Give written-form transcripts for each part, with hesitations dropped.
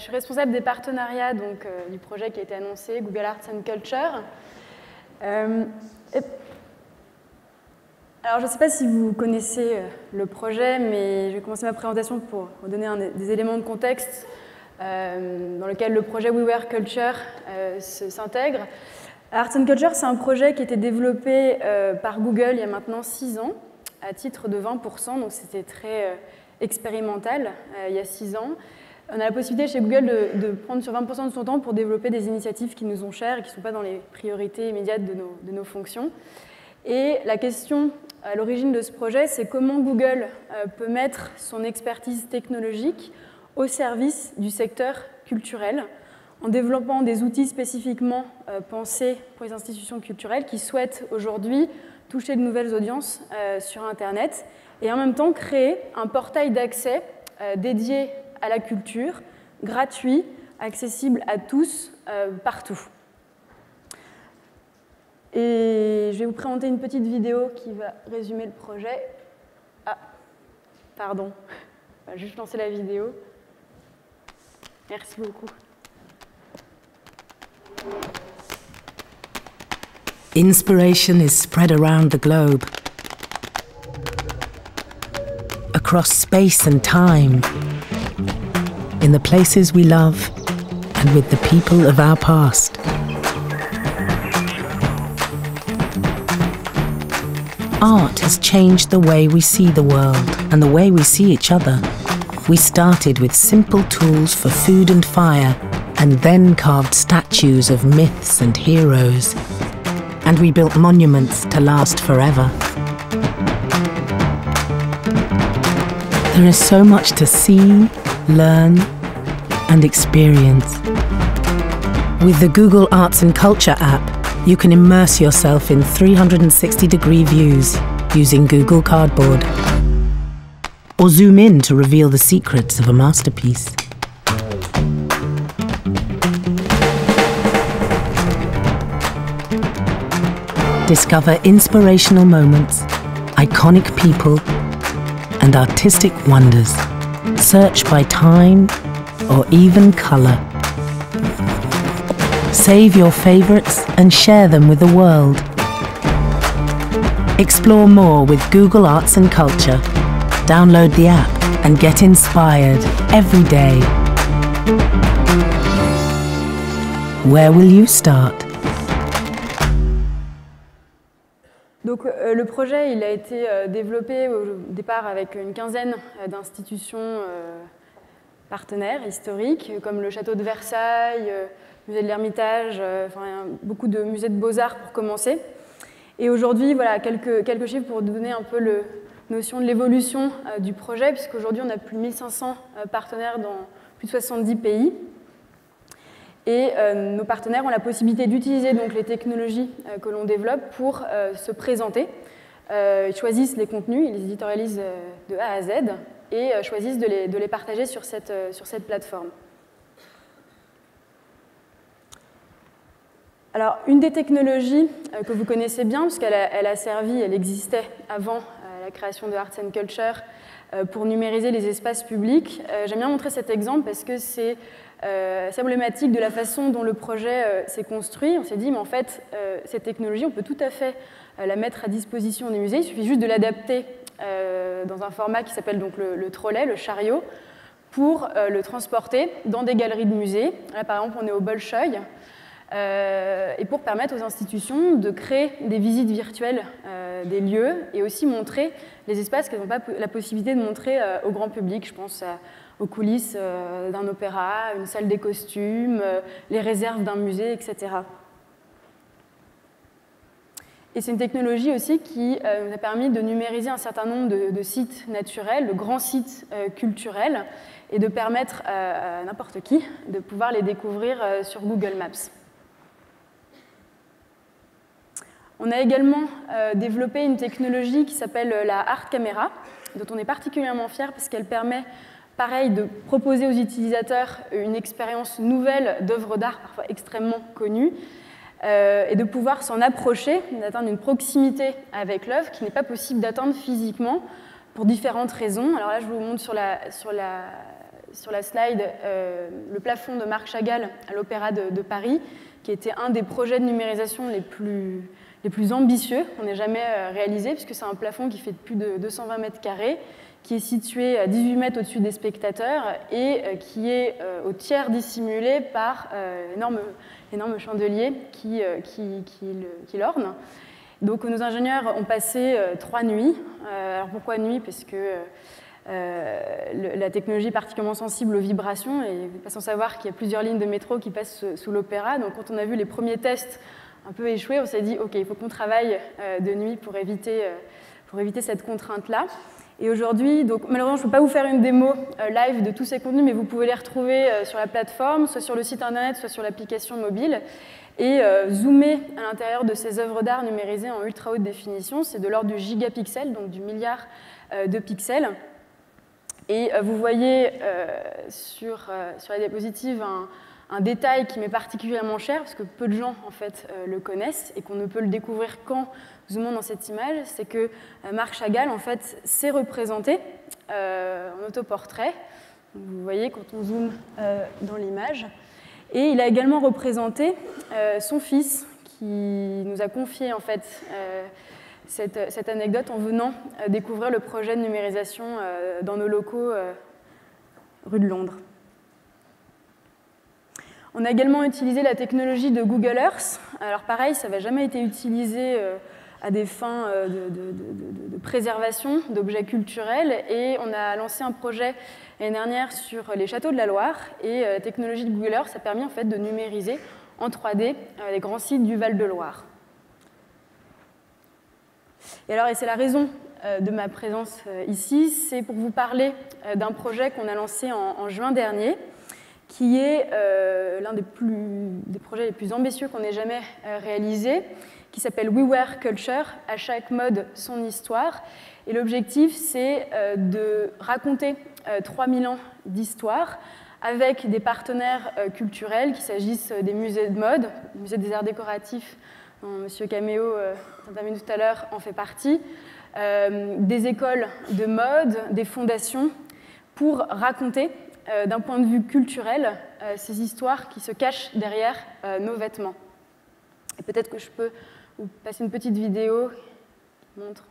suis responsable des partenariats du projet qui a été annoncé, Google Arts and Culture. Alors, je ne sais pas si vous connaissez le projet, mais je vais commencer ma présentation pour vous donner des éléments de contexte dans lequel le projet We Were Culture s'intègre. Arts and Culture, c'est un projet qui a été développé par Google il y a maintenant 6 ans, à titre de 20%, donc c'était très expérimental il y a 6 ans. On a la possibilité chez Google de prendre sur 20% de son temps pour développer des initiatives qui nous sont chères et qui ne sont pas dans les priorités immédiates de nos fonctions. Et la question à l'origine de ce projet, c'est comment Google peut mettre son expertise technologique au service du secteur culturel, en développant des outils spécifiquement pensés pour les institutions culturelles qui souhaitent aujourd'hui toucher de nouvelles audiences sur Internet et en même temps créer un portail d'accès dédié à la culture, gratuit, accessible à tous, partout. Et je vais vous présenter une petite vidéo qui va résumer le projet. Ah, pardon, on va juste lancer la vidéo. Merci beaucoup. Inspiration is spread around the globe, across space and time, in the places we love and with the people of our past. Art has changed the way we see the world and the way we see each other. We started with simple tools for food and fire, and then carved statues of myths and heroes. And we built monuments to last forever. There is so much to see, learn, and experience. With the Google Arts and Culture app, you can immerse yourself in 360-degree views using Google Cardboard. Or zoom in to reveal the secrets of a masterpiece. Discover inspirational moments, iconic people, and artistic wonders. Search by time or even color. Save your favorites and share them with the world. Explore more with Google Arts and Culture. Download the app and get inspired every day. Where will you start? Donc, le projet il a été développé au départ avec une quinzaine d'institutions partenaires historiques, comme le château de Versailles, le musée de l'Ermitage, beaucoup de musées de beaux-arts pour commencer. Et aujourd'hui, voilà, quelques chiffres pour donner un peu la notion de l'évolution du projet, puisqu'aujourd'hui, on a plus de 1500 partenaires dans plus de 70 pays. Et nos partenaires ont la possibilité d'utiliser donc les technologies que l'on développe pour se présenter. Ils choisissent les contenus, ils les éditorialisent de A à Z et choisissent de les partager sur cette plateforme. Alors, une des technologies que vous connaissez bien, puisqu'elle a servi, elle existait avant la création de Arts and Culture, pour numériser les espaces publics. J'aime bien montrer cet exemple parce que c'est emblématique de la façon dont le projet s'est construit. On s'est dit, mais en fait, cette technologie, on peut tout à fait la mettre à disposition des musées. Il suffit juste de l'adapter dans un format qui s'appelle donc le trolley, le chariot, pour le transporter dans des galeries de musées. Là, par exemple, on est au Bolchoï. Et pour permettre aux institutions de créer des visites virtuelles des lieux et aussi montrer les espaces qu'elles n'ont pas la possibilité de montrer au grand public. Je pense aux coulisses d'un opéra, une salle des costumes, les réserves d'un musée, etc. Et c'est une technologie aussi qui nous a permis de numériser un certain nombre de sites naturels, de grands sites culturels, et de permettre à n'importe qui de pouvoir les découvrir sur Google Maps. On a également développé une technologie qui s'appelle la Art Camera, dont on est particulièrement fier parce qu'elle permet, pareil, de proposer aux utilisateurs une expérience nouvelle d'œuvres d'art parfois extrêmement connues et de pouvoir s'en approcher, d'atteindre une proximité avec l'œuvre qui n'est pas possible d'atteindre physiquement pour différentes raisons. Alors là, je vous montre sur la slide le plafond de Marc Chagall à l'Opéra de Paris, qui était un des projets de numérisation les plus ambitieux qu'on ait jamais réalisé, puisque c'est un plafond qui fait plus de 220 mètres carrés, qui est situé à 18 mètres au-dessus des spectateurs et qui est au tiers dissimulé par énorme chandelier qui l'orne. Donc nos ingénieurs ont passé 3 nuits. Alors pourquoi nuit? Parce que la technologie est particulièrement sensible aux vibrations et vous n'êtes pas sans savoir qu'il y a plusieurs lignes de métro qui passent sous l'opéra. Donc quand on a vu les premiers tests un peu échoués, on s'est dit ok, il faut qu'on travaille de nuit pour éviter cette contrainte-là. Et aujourd'hui, donc malheureusement, je ne peux pas vous faire une démo live de tous ces contenus, mais vous pouvez les retrouver sur la plateforme, soit sur le site internet, soit sur l'application mobile. Et zoomer à l'intérieur de ces œuvres d'art numérisées en ultra haute définition, c'est de l'ordre du gigapixel, donc du milliard de pixels. Et vous voyez sur la diapositive un détail qui m'est particulièrement cher, parce que peu de gens en fait, le connaissent et qu'on ne peut le découvrir qu'en zoomant dans cette image, c'est que Marc Chagall en fait, s'est représenté en autoportrait. Vous voyez quand on zoome dans l'image. Et il a également représenté son fils, qui nous a confié en fait, cette anecdote en venant découvrir le projet de numérisation dans nos locaux rue de Londres. On a également utilisé la technologie de Google Earth. Alors pareil, ça n'avait jamais été utilisé à des fins de préservation d'objets culturels. Et on a lancé un projet l'année dernière sur les châteaux de la Loire. Et la technologie de Google Earth a permis en fait, de numériser en 3D les grands sites du Val-de-Loire. Et alors, et c'est la raison de ma présence ici, c'est pour vous parler d'un projet qu'on a lancé en juin dernier, qui est l'un des projets les plus ambitieux qu'on ait jamais réalisé, qui s'appelle We Wear Culture, à chaque mode son histoire. Et l'objectif, c'est de raconter 3000 ans d'histoire avec des partenaires culturels, qu'il s'agisse des musées de mode, le musée des arts décoratifs, dont M. Caméo, intervenu tout à l'heure, en fait partie, des écoles de mode, des fondations, pour raconter d'un point de vue culturel, ces histoires qui se cachent derrière nos vêtements. Et peut-être que je peux vous passer une petite vidéo qui montre...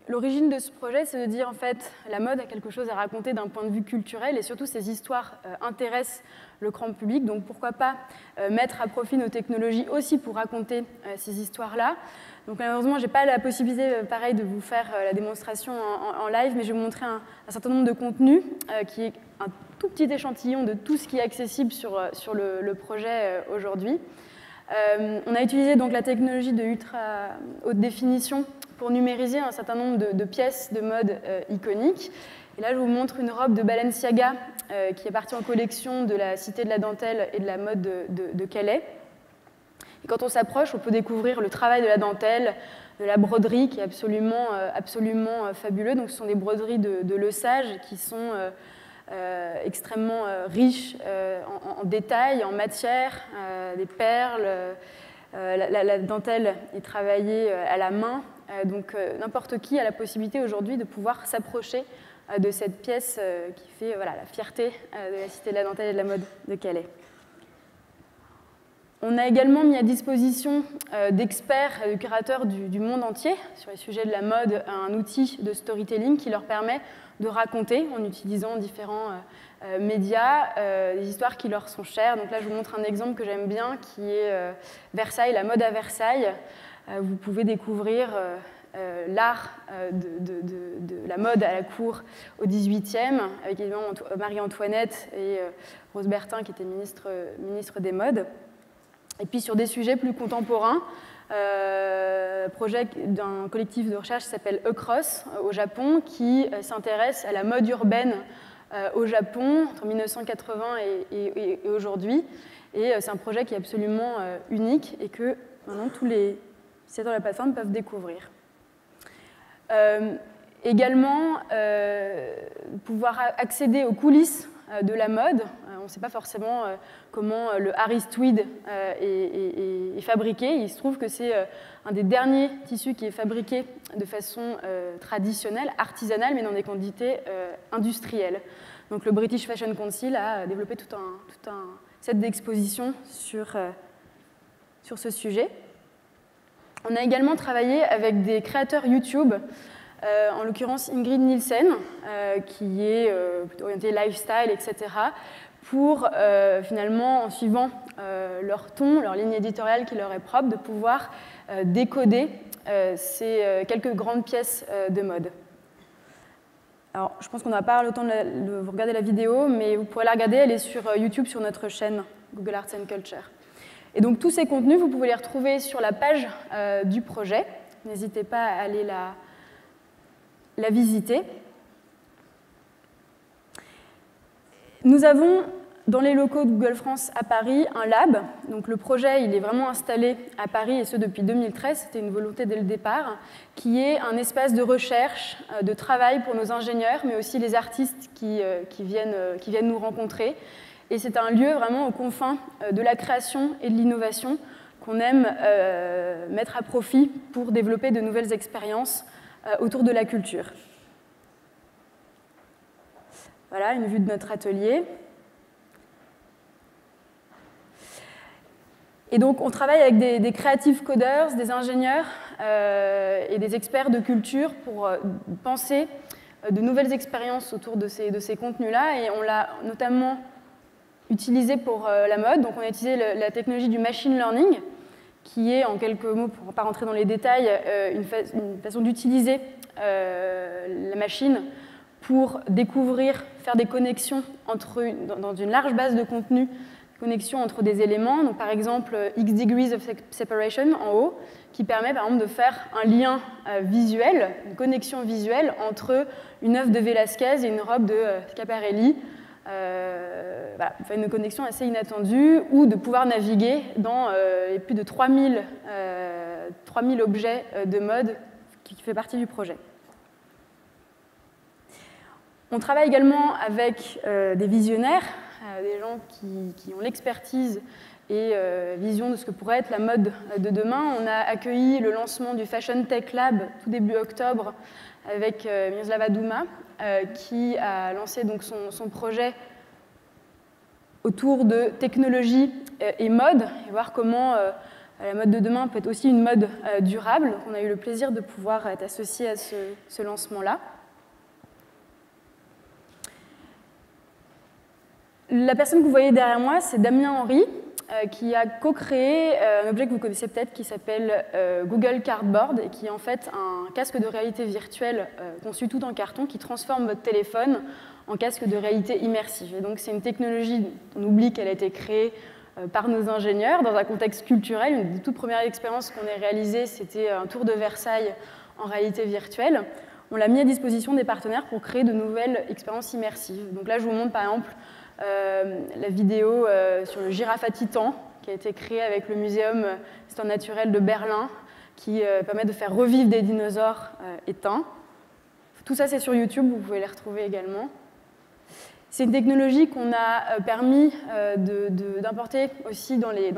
L'origine de ce projet, c'est de dire en fait la mode a quelque chose à raconter d'un point de vue culturel et surtout ces histoires intéressent le grand public, donc pourquoi pas mettre à profit nos technologies aussi pour raconter ces histoires-là. Donc malheureusement, je n'ai pas la possibilité pareil de vous faire la démonstration en live, mais je vais vous montrer un certain nombre de contenus qui est un tout petit échantillon de tout ce qui est accessible sur le projet aujourd'hui. On a utilisé donc la technologie de ultra haute définition pour numériser un certain nombre de pièces de mode iconiques. Et là, je vous montre une robe de Balenciaga qui est partie en collection de la Cité de la Dentelle et de la Mode de Calais. Et quand on s'approche, on peut découvrir le travail de la dentelle, de la broderie qui est absolument fabuleux. Donc, ce sont des broderies de Lesage qui sont extrêmement riches en détails, en matière, des perles. La dentelle est travaillée à la main. Donc n'importe qui a la possibilité aujourd'hui de pouvoir s'approcher de cette pièce qui fait voilà, la fierté de la Cité de la Dentelle et de la Mode de Calais. On a également mis à disposition d'experts et de curateurs du monde entier sur les sujets de la mode un outil de storytelling qui leur permet de raconter en utilisant différents médias des histoires qui leur sont chères. Donc là, je vous montre un exemple que j'aime bien qui est Versailles, la mode à Versailles. Vous pouvez découvrir l'art de la mode à la cour au XVIIIe, avec évidemment Marie-Antoinette et Rose Bertin qui était ministre des Modes. Et puis sur des sujets plus contemporains, projet d'un collectif de recherche qui s'appelle Across au Japon, qui s'intéresse à la mode urbaine au Japon entre 1980 et aujourd'hui. Et c'est un projet qui est absolument unique et que maintenant tous les utilisateurs de la plateforme peuvent découvrir. Également, pouvoir accéder aux coulisses de la mode. On ne sait pas forcément comment le Harris Tweed est fabriqué. Il se trouve que c'est un des derniers tissus qui est fabriqué de façon traditionnelle, artisanale, mais dans des quantités industrielles. Donc le British Fashion Council a développé tout un set d'expositions sur ce sujet. On a également travaillé avec des créateurs YouTube, en l'occurrence Ingrid Nielsen, qui est plutôt orientée lifestyle, etc., pour finalement, en suivant leur ton, leur ligne éditoriale qui leur est propre, de pouvoir décoder ces quelques grandes pièces de mode. Alors, je pense qu'on n'a pas le temps de regarder la vidéo, mais vous pourrez la regarder, elle est sur YouTube, sur notre chaîne Google Arts and Culture. Et donc, tous ces contenus, vous pouvez les retrouver sur la page du projet. N'hésitez pas à aller la visiter. Nous avons, dans les locaux de Google France à Paris, un lab. Donc le projet, il est vraiment installé à Paris, et ce depuis 2013, c'était une volonté dès le départ, qui est un espace de recherche, de travail pour nos ingénieurs, mais aussi les artistes qui viennent nous rencontrer. Et c'est un lieu vraiment aux confins de la création et de l'innovation qu'on aime mettre à profit pour développer de nouvelles expériences autour de la culture. Voilà, une vue de notre atelier. Et donc, on travaille avec des creative coders, des ingénieurs et des experts de culture pour penser de nouvelles expériences autour de ces contenus-là. Et on l'a notamment utilisé pour la mode. Donc, on a utilisé la technologie du machine learning, qui est, en quelques mots, pour ne pas rentrer dans les détails, une façon d'utiliser la machine pour découvrir, faire des connexions dans une large base de contenu, connexions entre des éléments. Donc, par exemple, X degrees of separation en haut, qui permet par exemple de faire un lien visuel, une connexion visuelle entre une œuvre de Velázquez et une robe de Schiaparelli. Voilà, une connexion assez inattendue, ou de pouvoir naviguer dans les plus de 3000 objets de mode qui fait partie du projet. On travaille également avec des visionnaires, des gens qui ont l'expertise et vision de ce que pourrait être la mode de demain. On a accueilli le lancement du Fashion Tech Lab tout début octobre avec Miroslava Douma, qui a lancé donc son projet autour de technologie et mode, et voir comment la mode de demain peut être aussi une mode durable. Donc on a eu le plaisir de pouvoir être associé à ce lancement-là. La personne que vous voyez derrière moi, c'est Damien Henry, qui a co-créé un objet que vous connaissez peut-être qui s'appelle Google Cardboard, et qui est en fait un casque de réalité virtuelle conçu tout en carton qui transforme votre téléphone en casque de réalité immersive. Et donc c'est une technologie, on oublie qu'elle a été créée par nos ingénieurs dans un contexte culturel. Une des toutes premières expériences qu'on ait réalisées, c'était un tour de Versailles en réalité virtuelle. On l'a mis à disposition des partenaires pour créer de nouvelles expériences immersives. Donc là, je vous montre par exemple la vidéo sur le girafe à Titan, qui a été créée avec le Muséum d'histoire naturelle de Berlin, qui permet de faire revivre des dinosaures éteints. Tout ça, c'est sur YouTube, vous pouvez les retrouver également. C'est une technologie qu'on a permis d'importer aussi dans les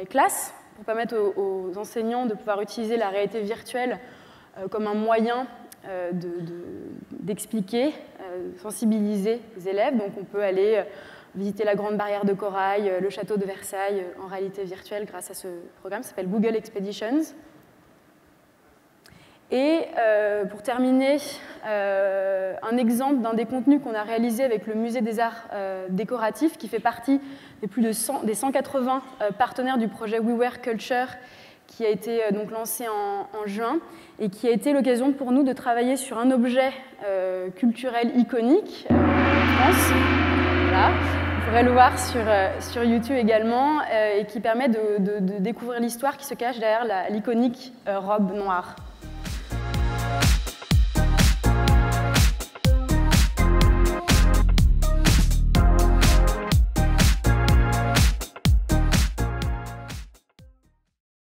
classes, pour permettre aux enseignants de pouvoir utiliser la réalité virtuelle comme un moyen d'expliquer, sensibiliser les élèves. Donc on peut aller visiter la Grande Barrière de Corail, le château de Versailles en réalité virtuelle grâce à ce programme qui s'appelle Google Expeditions. Et pour terminer, un exemple d'un des contenus qu'on a réalisé avec le Musée des Arts Décoratifs, qui fait partie des 180 partenaires du projet We Wear Culture, qui a été donc lancé en juin, et qui a été l'occasion pour nous de travailler sur un objet culturel iconique en France. Voilà. pourrez le voir sur YouTube également, et qui permet de découvrir l'histoire qui se cache derrière l'iconique robe noire.